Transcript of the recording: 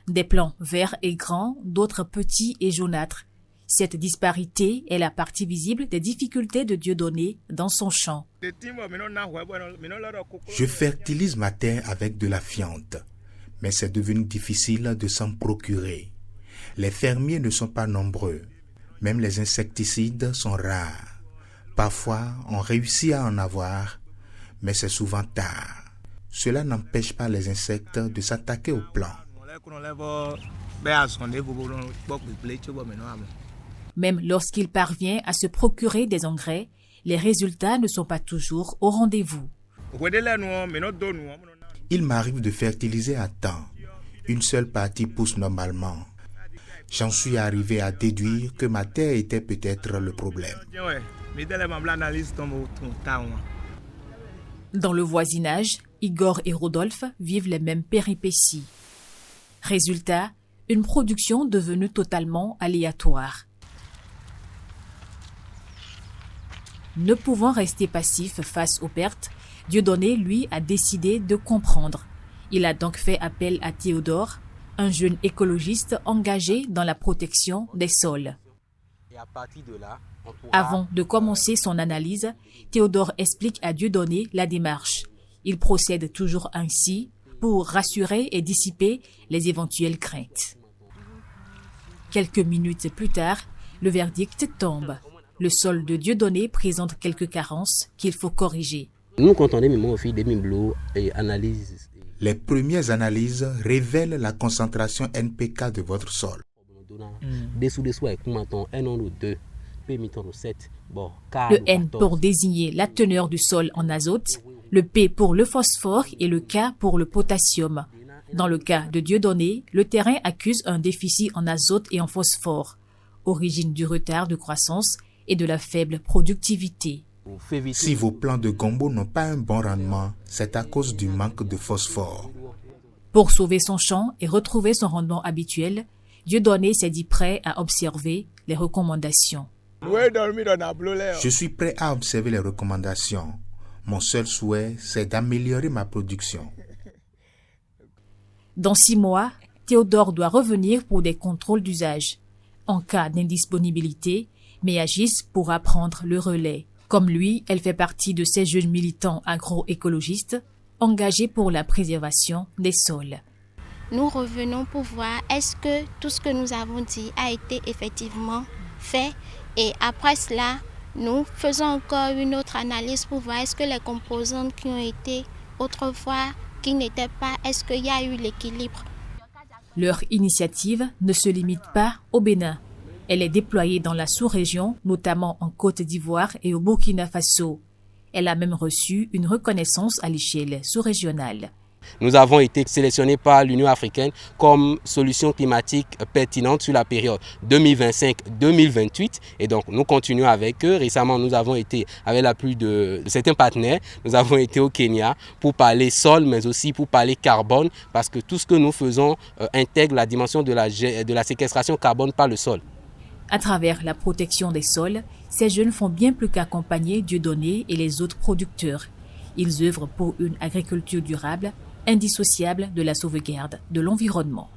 Des plants verts et grands, d'autres petits et jaunâtres. Cette disparité est la partie visible des difficultés de Dieudonné dans son champ. Je fertilise ma terre avec de la fiente, mais c'est devenu difficile de s'en procurer. Les fermiers ne sont pas nombreux, même les insecticides sont rares. Parfois, on réussit à en avoir, mais c'est souvent tard. Cela n'empêche pas les insectes de s'attaquer aux plants. Même lorsqu'il parvient à se procurer des engrais, les résultats ne sont pas toujours au rendez-vous. Il m'arrive de fertiliser à temps. Une seule partie pousse normalement. J'en suis arrivé à déduire que ma terre était peut-être le problème. Dans le voisinage, Igor et Rodolphe vivent les mêmes péripéties. Résultat, une production devenue totalement aléatoire. Ne pouvant rester passif face aux pertes, Dieudonné, lui, a décidé de comprendre. Il a donc fait appel à Théodore, un jeune écologiste engagé dans la protection des sols. Avant de commencer son analyse, Théodore explique à Dieudonné la démarche. Il procède toujours ainsi pour rassurer et dissiper les éventuelles craintes. Quelques minutes plus tard, le verdict tombe. Le sol de Dieudonné présente quelques carences qu'il faut corriger. Les premières analyses révèlent la concentration NPK de votre sol. Le N pour désigner la teneur du sol en azote, le P pour le phosphore et le K pour le potassium. Dans le cas de Dieudonné, le terrain accuse un déficit en azote et en phosphore, origine du retard de croissance et de la faible productivité. Si vos plants de gombo n'ont pas un bon rendement, c'est à cause du manque de phosphore. Pour sauver son champ et retrouver son rendement habituel, Dieudonné s'est dit prêt à observer les recommandations. Je suis prêt à observer les recommandations. Mon seul souhait, c'est d'améliorer ma production. Dans 6 mois, Théodore doit revenir pour des contrôles d'usage. En cas d'indisponibilité, Méagis pourra prendre le relais. Comme lui, elle fait partie de ces jeunes militants agroécologistes engagés pour la préservation des sols. Nous revenons pour voir est-ce que tout ce que nous avons dit a été effectivement fait, et après cela, nous faisons encore une autre analyse pour voir est-ce que les composantes qui ont été autrefois, qui n'étaient pas, est-ce qu'il y a eu l'équilibre. Leur initiative ne se limite pas au Bénin. Elle est déployée dans la sous-région, notamment en Côte d'Ivoire et au Burkina Faso. Elle a même reçu une reconnaissance à l'échelle sous-régionale. Nous avons été sélectionnés par l'Union africaine comme solution climatique pertinente sur la période 2025-2028 et donc nous continuons avec eux. Récemment, nous avons été avec l'appui de certains partenaires, nous avons été au Kenya pour parler sol mais aussi pour parler carbone parce que tout ce que nous faisons intègre la dimension de la séquestration carbone par le sol. À travers la protection des sols, ces jeunes font bien plus qu'accompagner Dieudonné et les autres producteurs. Ils œuvrent pour une agriculture durable, indissociable de la sauvegarde de l'environnement.